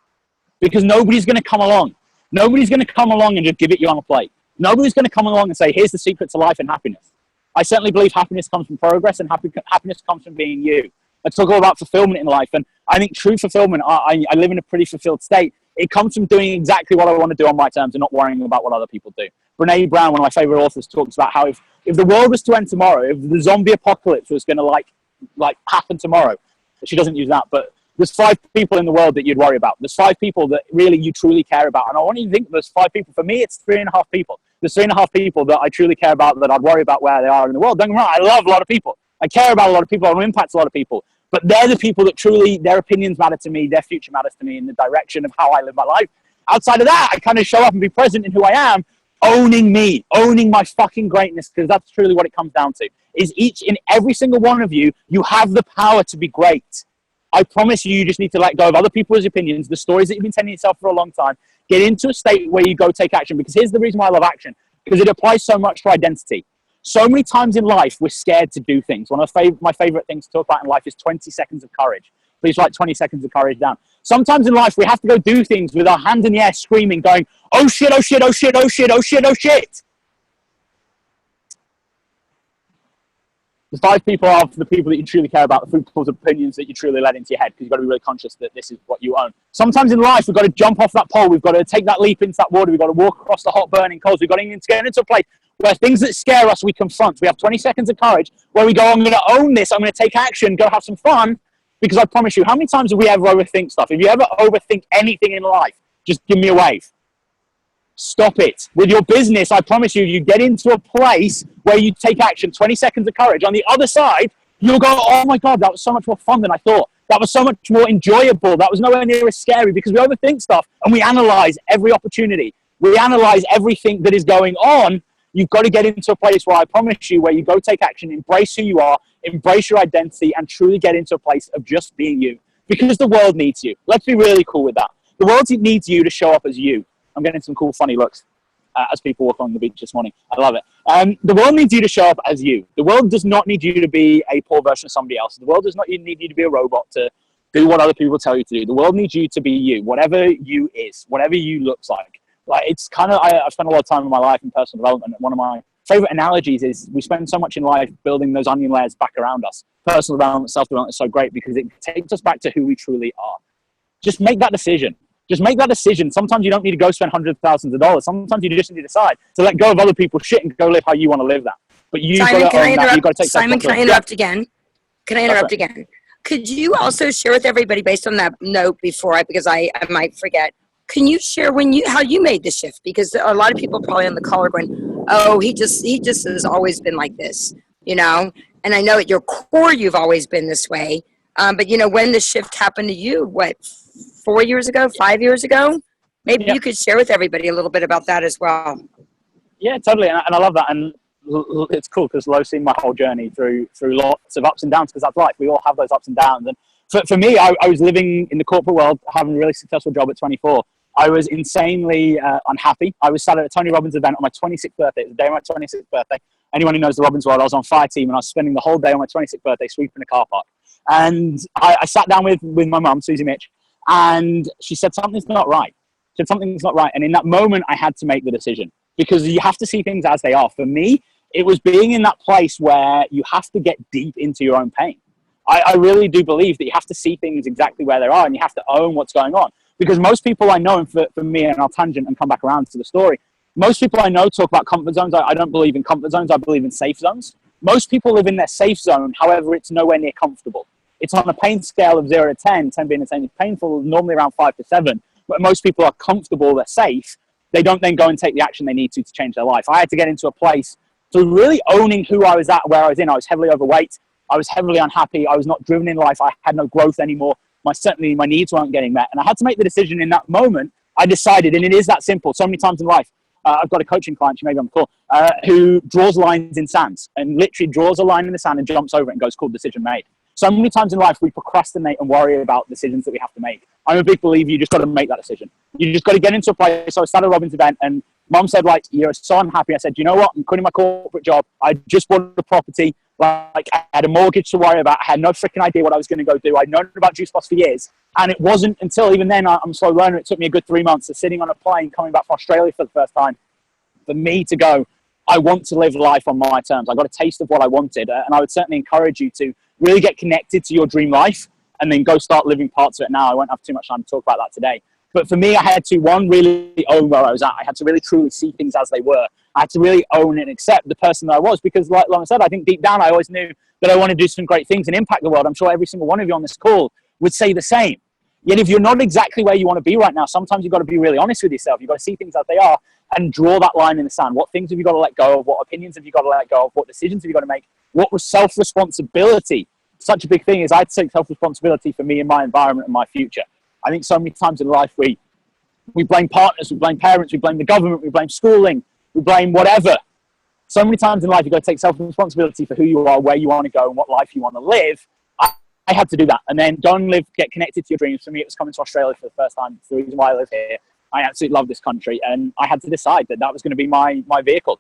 Because nobody's going to come along. Nobody's going to come along and just give it you on a plate. Nobody's going to come along and say, here's the secret to life and happiness. I certainly believe happiness comes from progress and happiness comes from being you. I talk all about fulfillment in life. And I think true fulfillment, I live in a pretty fulfilled state. It comes from doing exactly what I want to do on my terms and not worrying about what other people do. Brene Brown, one of my favorite authors, talks about how if the world was to end tomorrow, if the zombie apocalypse was going to like happen tomorrow, she doesn't use that, but there's 5 people in the world that you'd worry about. There's 5 people that really you truly care about. And I want you to think there's 5 people. For me, it's 3.5 people. There's 3.5 people that I truly care about, that I'd worry about where they are in the world. Don't get me wrong, I love a lot of people. I care about a lot of people. I want to impact a lot of people. But they're the people that truly, their opinions matter to me, their future matters to me in the direction of how I live my life. Outside of that, I kind of show up and be present in who I am, owning me, owning my fucking greatness, because that's truly what it comes down to. Is each and every single one of you, you have the power to be great. I promise you, you just need to let go of other people's opinions, the stories that you've been telling yourself for a long time, get into a state where you go take action. Because here's the reason why I love action, because it applies so much to identity. So many times in life, we're scared to do things. One of my favorite things to talk about in life is 20 seconds of courage. Please write 20 seconds of courage down. Sometimes in life, we have to go do things with our hands in the air, screaming, going, oh shit, oh shit, oh shit, oh shit, oh shit, oh shit. The 5 people are the people that you truly care about, the people's opinions that you truly let into your head, because you've got to be really conscious that this is what you own. Sometimes in life, we've got to jump off that pole. We've got to take that leap into that water. We've got to walk across the hot burning coals. We've got to get into a place where things that scare us, we confront. We have 20 seconds of courage where we go, I'm going to own this. I'm going to take action, go have some fun. Because I promise you, how many times have we ever overthink stuff? If you ever overthink anything in life, just give me a wave. Stop it. With your business, I promise you, you get into a place where you take action, 20 seconds of courage. On the other side, you'll go, oh my God, that was so much more fun than I thought. That was so much more enjoyable. That was nowhere near as scary, because we overthink stuff and we analyze every opportunity. We analyze everything that is going on. You've got to get into a place where I promise you, where you go take action, embrace who you are, embrace your identity, and truly get into a place of just being you. Because the world needs you. Let's be really cool with that. The world needs you to show up as you. I'm getting some cool, funny looks as people walk on the beach this morning. I love it. The world needs you to show up as you. The world does not need you to be a poor version of somebody else. The world does not need you to be a robot to do what other people tell you to do. The world needs you to be you, whatever you is, whatever you looks like. Like, it's kind of, I've spent a lot of time in my life in personal development. One of my favorite analogies is we spend so much in life building those onion layers back around us. Personal development, self-development is so great because it takes us back to who we truly are. Just make that decision. Just make that decision. Sometimes you don't need to go spend hundreds of thousands of dollars. Sometimes you just need to decide to let go of other people's shit and go live how you want to live that. But you've got to own that. You've got to take Simon, can I interrupt again? Can I interrupt again? Could you also share with everybody, based on that note before because I might forget, can you share how you made the shift? Because a lot of people probably on the call are going, oh, he just has always been like this, you know? And I know at your core you've always been this way. But, you know, when the shift happened to you, what, 4 years ago, 5 years ago? Maybe you could share with everybody a little bit about that as well. Yeah, totally, and I love that, and it's cool because Lo's seen my whole journey through lots of ups and downs, because that's life. We all have those ups and downs, and for me, I was living in the corporate world, having a really successful job at 24. I was insanely unhappy. I was sat at a Tony Robbins event on my 26th birthday. It was the day of my 26th birthday. Anyone who knows the Robbins world, I was on fire team, and I was spending the whole day on my 26th birthday sweeping a car park. And I sat down with my mum, Susie Mitch, and she said, something's not right. She said, something's not right. And in that moment, I had to make the decision, because you have to see things as they are. For me, it was being in that place where you have to get deep into your own pain. I really do believe that you have to see things exactly where they are, and you have to own what's going on. Because most people I know, and for me, and I'll tangent and come back around to the story, most people I know talk about comfort zones. I don't believe in comfort zones. I believe in safe zones. Most people live in their safe zone. However, it's nowhere near comfortable. It's on a pain scale of 0 to 10, 10 being insanely painful, normally around 5 to 7. But most people are comfortable, they're safe. They don't then go and take the action they need to change their life. I had to get into a place to really owning who I was at, where I was in. I was heavily overweight. I was heavily unhappy. I was not driven in life. I had no growth anymore. Certainly my needs weren't getting met. And I had to make the decision in that moment. I decided, and it is that simple. So many times in life, I've got a coaching client, she may be on the call, who draws lines in sands and literally draws a line in the sand and jumps over it and goes, cool, decision made. So many times in life, we procrastinate and worry about decisions that we have to make. I'm a big believer you just got to make that decision. You just got to get into a place. So I started a Robbins event, and Mom said, like, you're so unhappy. I said, you know what? I'm quitting my corporate job. I just bought a property. Like, I had a mortgage to worry about. I had no freaking idea what I was going to go do. I'd known about Juice Plus for years. And it wasn't until, even then, I'm a slow learner. It took me a good 3 months of sitting on a plane, coming back from Australia for the first time, for me to go, I want to live life on my terms. I got a taste of what I wanted. And I would certainly encourage you to really get connected to your dream life and then go start living parts of it now. I won't have too much time to talk about that today. But for me, I had to, one, really own where I was at. I had to really truly see things as they were. I had to really own and accept the person that I was, because like I said, I think deep down I always knew that I wanted to do some great things and impact the world. I'm sure every single one of you on this call would say the same. Yet if you're not exactly where you want to be right now, sometimes you've got to be really honest with yourself. You've got to see things as they are and draw that line in the sand. What things have you got to let go of? What opinions have you got to let go of? What decisions have you got to make? What was self-responsibility? Such a big thing is I take self-responsibility for me and my environment and my future. I think so many times in life we blame partners, we blame parents, we blame the government, we blame schooling, we blame whatever. So many times in life you've got to take self-responsibility for who you are, where you want to go, and what life you want to live. I had to do that, and then go and live, get connected to your dreams. For me, it was coming to Australia for the first time. It's the reason why I live here. I absolutely love this country, and I had to decide that was going to be my vehicle.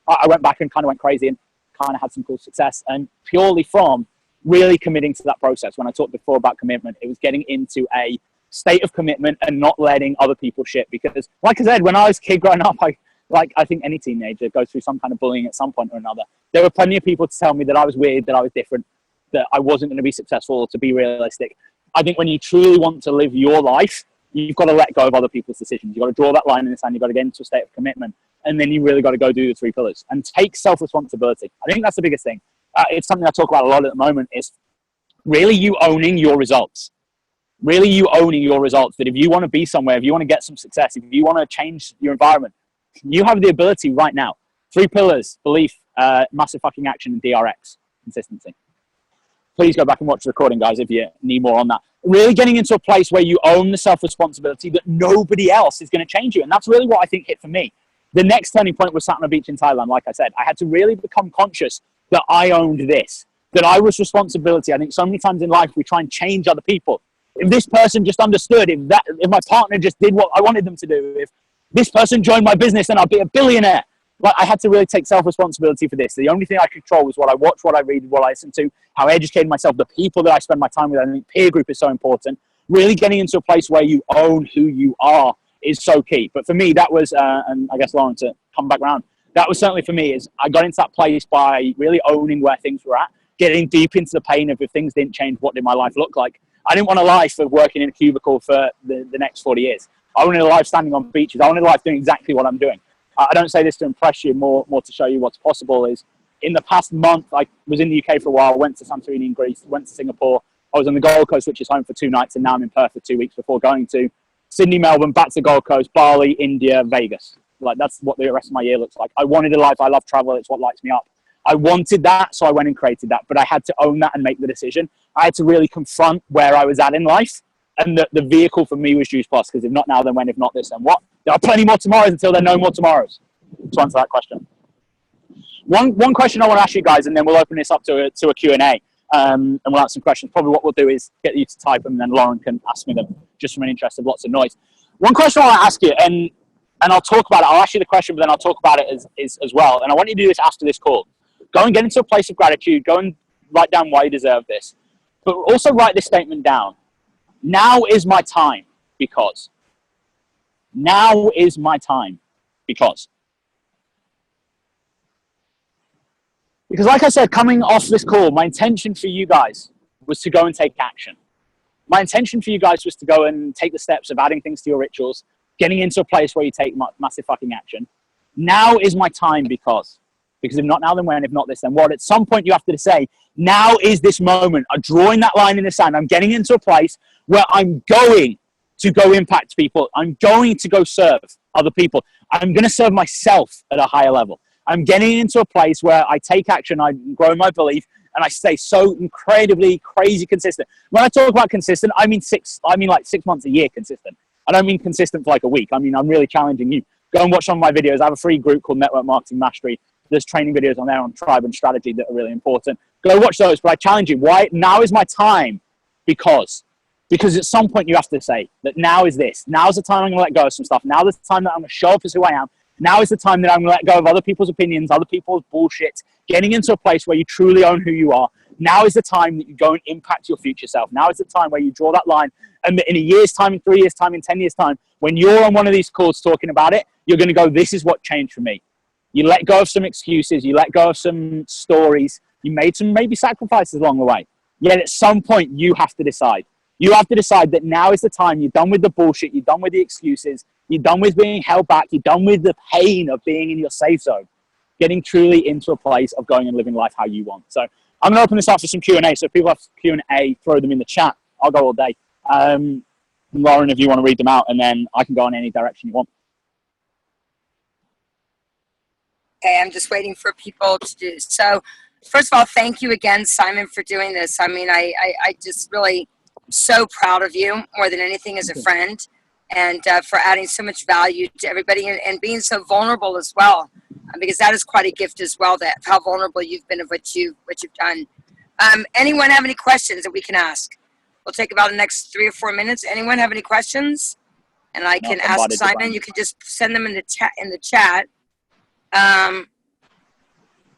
I went back and kind of went crazy and kind of had some cool success, and purely from really committing to that process. When I talked before about commitment, it was getting into a state of commitment and not letting other people shit. Because like I said, when I was a kid growing up, I think any teenager goes through some kind of bullying at some point or another. There were plenty of people to tell me that I was weird, that I was different, that I wasn't going to be successful, to be realistic. I think when you truly want to live your life, you've got to let go of other people's decisions. You've got to draw that line in the sand. You've got to get into a state of commitment. And then you really got to go do the 3 pillars and take self-responsibility. I think that's the biggest thing. It's something I talk about a lot at the moment, is really you owning your results. Really you owning your results, that if you want to be somewhere, if you want to get some success, if you want to change your environment, you have the ability right now. 3 pillars: belief, massive fucking action, and DRX, consistency. Please go back and watch the recording, guys, if you need more on that. Really getting into a place where you own the self-responsibility that nobody else is going to change you. And that's really what I think hit for me. The next turning point was sat on a beach in Thailand. Like I said, I had to really become conscious that I owned this, that I was responsibility. I think so many times in life we try and change other people. If this person just understood, if my partner just did what I wanted them to do, if this person joined my business, then I'd be a billionaire. Like, I had to really take self-responsibility for this. The only thing I could control was what I watch, what I read, what I listen to, how I educated myself, the people that I spend my time with. I think peer group is so important. Really getting into a place where you own who you are is so key. But for me, that was, and I guess Lauren, to come back around, that was certainly for me, is I got into that place by really owning where things were at, getting deep into the pain of if things didn't change, what did my life look like? I didn't want a life of working in a cubicle for the next 40 years. I wanted a life standing on beaches. I wanted a life doing exactly what I'm doing. I don't say this to impress you, more to show you what's possible. Is in the past month, I was in the UK for a while, went to Santorini in Greece, went to Singapore. I was on the Gold Coast, which is home for 2 nights, and now I'm in Perth for 2 weeks before going to Sydney, Melbourne, back to Gold Coast, Bali, India, Vegas. Like, that's what the rest of my year looks like. I wanted a life. I love travel. It's what lights me up. I wanted that, so I went and created that. But I had to own that and make the decision. I had to really confront where I was at in life. And the vehicle for me was Juice Plus, because if not now, then when? If not this, then what? There are plenty more tomorrows until there are no more tomorrows. to answer that question. One question I want to ask you guys, and then we'll open this up to a Q&A, and we'll answer some questions. Probably what we'll do is get you to type them, and then Lauren can ask me them just from an interest of lots of noise. One question I want to ask you, and I'll talk about it. I'll ask you the question, but then I'll talk about it as well. And I want you to do this after this call. Go and get into a place of gratitude. Go and write down why you deserve this. But also write this statement down. Now is my time because. Now is my time because. Because like I said, coming off this call, my intention for you guys was to go and take action. My intention for you guys was to go and take the steps of adding things to your rituals, getting into a place where you take massive fucking action. Now is my time because if not now, then when? If not this, then what? At some point you have to say, now is this moment. I'm drawing that line in the sand. I'm getting into a place where I'm going to go impact people. I'm going to go serve other people. I'm going to serve myself at a higher level. I'm getting into a place where I take action, I grow my belief, and I stay so incredibly crazy consistent. When I talk about consistent, I mean like 6 months a year consistent. I don't mean consistent for like a week. I mean, I'm really challenging you. Go and watch some of my videos. I have a free group called Network Marketing Mastery. There's training videos on there on tribe and strategy that are really important. Go watch those, but I challenge you. Why? Now is my time because at some point you have to say that now is this. Now's the time I'm going to let go of some stuff. Now is the time that I'm going to show up as who I am. Now is the time that I'm going to let go of other people's opinions, other people's bullshit, getting into a place where you truly own who you are. Now is the time that you go and impact your future self. Now is the time where you draw that line. And in a year's time, in 3 years' time, in 10 years' time, when you're on one of these calls talking about it, you're going to go, this is what changed for me. You let go of some excuses. You let go of some stories. You made some maybe sacrifices along the way. Yet at some point, you have to decide. You have to decide that now is the time. You're done with the bullshit. You're done with the excuses. You're done with being held back. You're done with the pain of being in your safe zone. Getting truly into a place of going and living life how you want. So I'm going to open this up for some Q&A. So if people have Q&A, throw them in the chat. I'll go all day. Lauren, if you want to read them out, and then I can go in any direction you want. Okay, I'm just waiting for people to do. So first of all, thank you again, Simon, for doing this. I mean, I just really so proud of you more than anything as a friend, and for adding so much value to everybody and being so vulnerable as well, because that is quite a gift as well, that how vulnerable you've been of what you've done. Anyone have any questions that we can ask? We'll take about the next 3 or 4 minutes. Anyone have any questions? And I can ask Simon. You can just send them in the chat.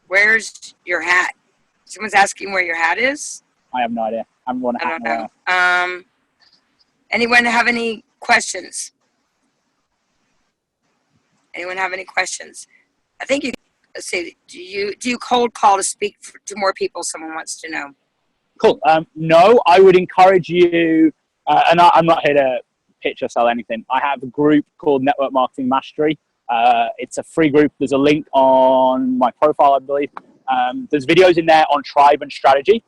Where's your hat? Someone's asking where your hat is. I have no idea. I don't know. Anyone have any questions? Anyone have any questions? I think you. Let's see. Do you cold call to speak to more people? Someone wants to know. Cool. No, I would encourage you. And I'm not here to pitch or sell anything. I have a group called Network Marketing Mastery. It's a free group. There's a link on my profile, I believe. There's videos in there on tribe and strategy.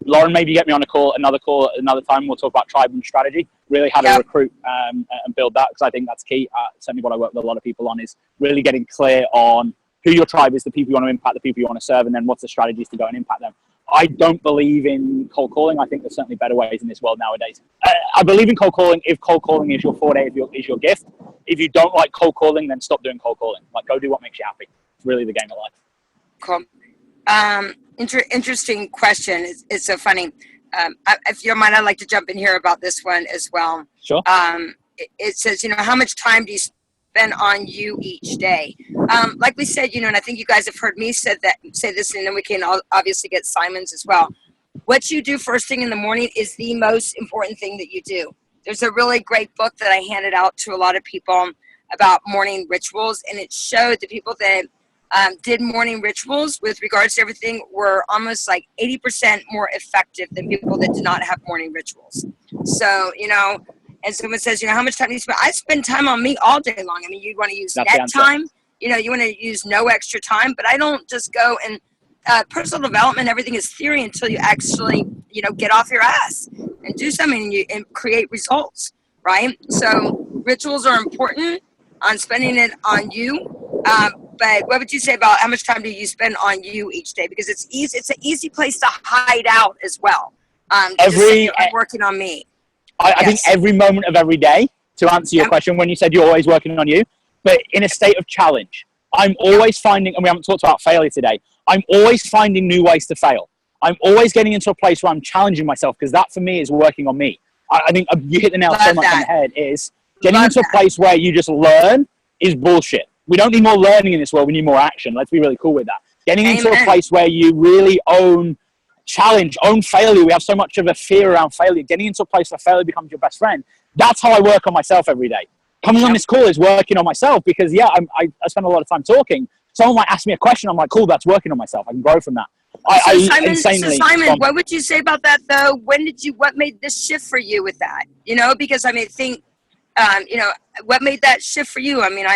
Lauren, maybe get me on another call at another time. We'll talk about tribe and strategy, really how to recruit and build that, because I think that's key. Certainly what I work with a lot of people on is really getting clear on who your tribe is, the people you want to impact, the people you want to serve, and then what's the strategies to go and impact them. I don't believe in cold calling. I think there's certainly better ways in this world nowadays. I believe in cold calling if cold calling is your forte, is your gift. If you don't like cold calling, then stop doing cold calling. Like, go do what makes you happy. It's really the game of life. Cool. Interesting question. It's so funny. If you don't mind, I'd like to jump in here about this one as well. Sure. It says, how much time do you spend on you each day? Like we said, and I think you guys have heard me say this, and then we can obviously get Simon's as well. What you do first thing in the morning is the most important thing that you do. There's a really great book that I handed out to a lot of people about morning rituals, and it showed the people that did morning rituals with regards to everything were almost like 80% more effective than people that did not have morning rituals. So, and someone says, how much time do you spend? I spend time on me all day long. I mean, you want to use net time, you want to use no extra time, but I don't just go and personal development, everything is theory until you actually, get off your ass and do something and create results, right? So rituals are important on spending it on you. But what would you say about how much time do you spend on you each day? Because it's easy. It's an easy place to hide out as well. I'm working on me. I think every moment of every day, to answer your question, when you said you're always working on you, but in a state of challenge. I'm always finding, and we haven't talked about failure today, I'm always finding new ways to fail. I'm always getting into a place where I'm challenging myself, because that for me is working on me. I think you hit the nail so much on the head, is getting into a place where you just learn is bullshit. We don't need more learning in this world, we need more action. Let's be really cool with that. Getting into a place where you really own challenge, own failure. We have so much of a fear around failure. Getting into a place where failure becomes your best friend. That's how I work on myself every day. Coming on this call is working on myself, because I spend a lot of time talking. Someone might ask me a question. I'm like, cool, that's working on myself. I can grow from that. Simon, what would you say about that though? What made this shift for you with that? Because I mean, what made that shift for you? I mean,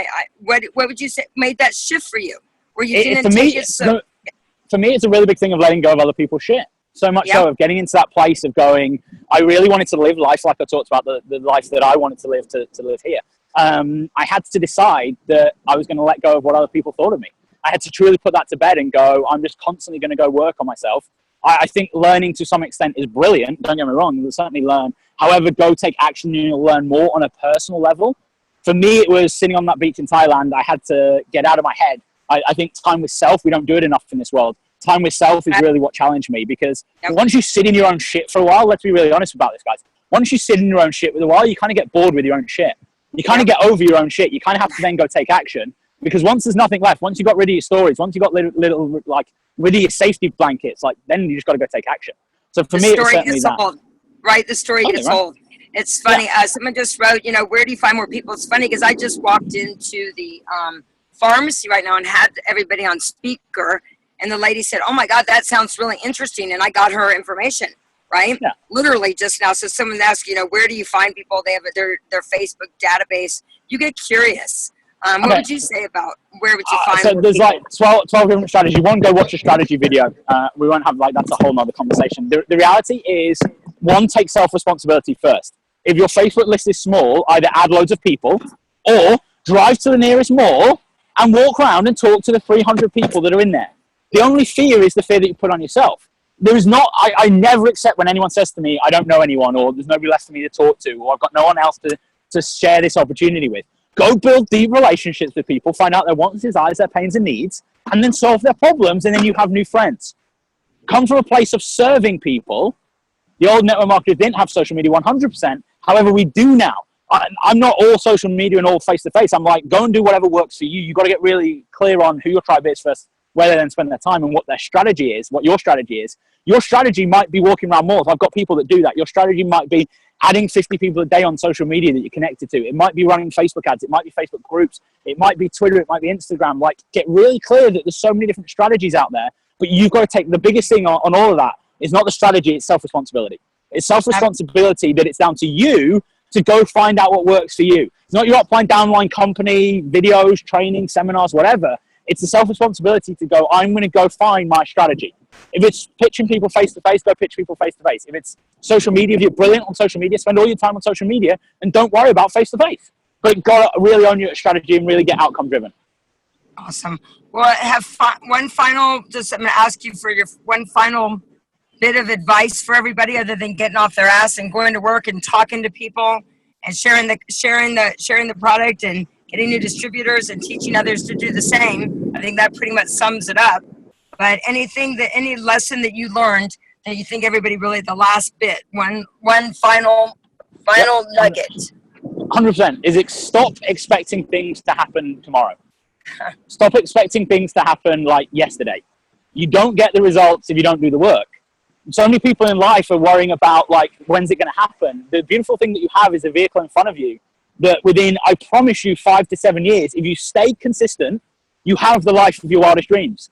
what would you say made that shift for you? Where you didn't take it so... For me, it's a really big thing of letting go of other people's shit. So much so of getting into that place of going, I really wanted to live life like I talked about, the life that I wanted to live here. I had to decide that I was going to let go of what other people thought of me. I had to truly put that to bed and go, I'm just constantly going to go work on myself. I think learning to some extent is brilliant. Don't get me wrong, you'll certainly learn. However, go take action and you'll learn more on a personal level. For me, it was sitting on that beach in Thailand. I had to get out of my head. I think time with self, we don't do it enough in this world. Time with self is really what challenged me, because once you sit in your own shit for a while, let's be really honest about this, guys. Once you sit in your own shit for a while, you kind of get bored with your own shit. You kind of get over your own shit. You kind of have to then go take action, because once there's nothing left, once you got rid of your stories, once you got little like rid of your safety blankets, like then you just got to go take action. So for me, it's certainly that. Right, the story gets old. It's funny. Someone just wrote, where do you find more people? It's funny because I just walked into the pharmacy right now and had everybody on speaker, and the lady said, oh my God, that sounds really interesting, and I got her information, right? Yeah. Literally just now. So someone asked, where do you find people? They have their Facebook database. You get curious. What would you say about where would you find so there's people? Like 12 different strategies. One, go watch a strategy video. We won't have that's a whole nother conversation. The reality is, one, take self-responsibility first. If your Facebook list is small, either add loads of people or drive to the nearest mall and walk around and talk to the 300 people that are in there. The only fear is the fear that you put on yourself. There is not, I never accept when anyone says to me, I don't know anyone, or there's nobody left for me to talk to, or I've got no one else to share this opportunity with. Go build deep relationships with people, find out their wants, desires, their pains and needs, and then solve their problems, and then you have new friends. Come from a place of serving people. The old network marketers didn't have social media 100%. However, we do now. I'm not all social media and all face-to-face. I'm like, go and do whatever works for you. You've got to get really clear on who your tribe is first, where they then spend their time, and what their strategy is, what your strategy is. Your strategy might be walking around malls. I've got people that do that. Your strategy might be adding 50 people a day on social media that you're connected to. It might be running Facebook ads. It might be Facebook groups. It might be Twitter. It might be Instagram. Like, get really clear that there's so many different strategies out there, but you've got to take the biggest thing on all of that is not the strategy, it's self-responsibility. It's self-responsibility that it's down to you to go find out what works for you. It's not your upline, downline company, videos, training, seminars, whatever. It's the self-responsibility to go, I'm going to go find my strategy. If it's pitching people face-to-face, go pitch people face-to-face. If it's social media, if you're brilliant on social media, spend all your time on social media and don't worry about face-to-face. But you've got to really own your strategy and really get outcome-driven. Awesome. Well, I have one final, I'm going to ask you for your one final bit of advice for everybody other than getting off their ass and going to work and talking to people and sharing the product and getting new distributors and teaching others to do the same. I think that pretty much sums it up. But any lesson that you learned that you think everybody really, the last bit, one final nugget. 100% is stop expecting things to happen tomorrow. Stop expecting things to happen like yesterday. You don't get the results if you don't do the work. So many people in life are worrying about like, when's it going to happen? The beautiful thing that you have is a vehicle in front of you that within, I promise you, 5 to 7 years, if you stay consistent, you have the life of your wildest dreams.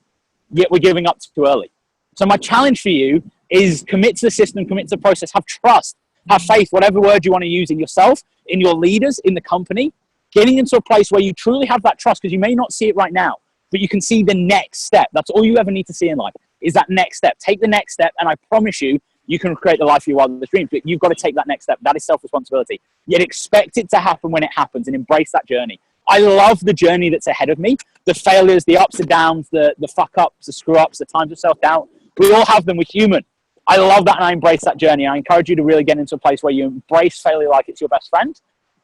Yet we're giving up too early. So my challenge for you is commit to the system, commit to the process, have trust, have faith, whatever word you want to use in yourself, in your leaders, in the company, getting into a place where you truly have that trust, because you may not see it right now, but you can see the next step. That's all you ever need to see in life, is that next step. Take the next step, and I promise you, you can create the life of your wildest dreams, but you've got to take that next step. That is self-responsibility. Yet expect it to happen when it happens and embrace that journey. I love the journey that's ahead of me, the failures, the ups and downs, the fuck-ups, the screw-ups, the times of self-doubt. We all have them. We're human. I love that, and I embrace that journey. I encourage you to really get into a place where you embrace failure like it's your best friend.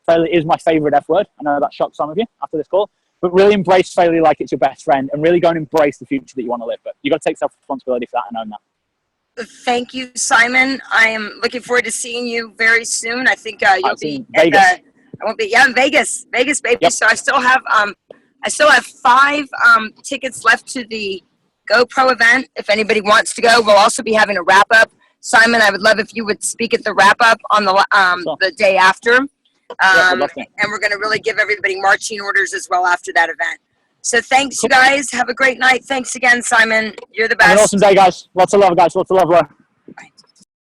Failure is my favorite F word. I know that shocked some of you after this call, but really embrace failure like it's your best friend, and really go and embrace the future that you want to live. But you got to take self-responsibility for that and own that. Thank you, Simon. I am looking forward to seeing you very soon. I think you'll be Vegas. I won't be. Yeah, in Vegas, baby. Yep. So I still have 5 tickets left to the GoPro event. If anybody wants to go, we'll also be having a wrap up. Simon, I would love if you would speak at the wrap up on the day after. And we're going to really give everybody marching orders as well after that event. So thanks, you guys. Have a great night. Thanks again, Simon. You're the best. Have an awesome day, guys. Lots of love, guys. Lots of love, bro.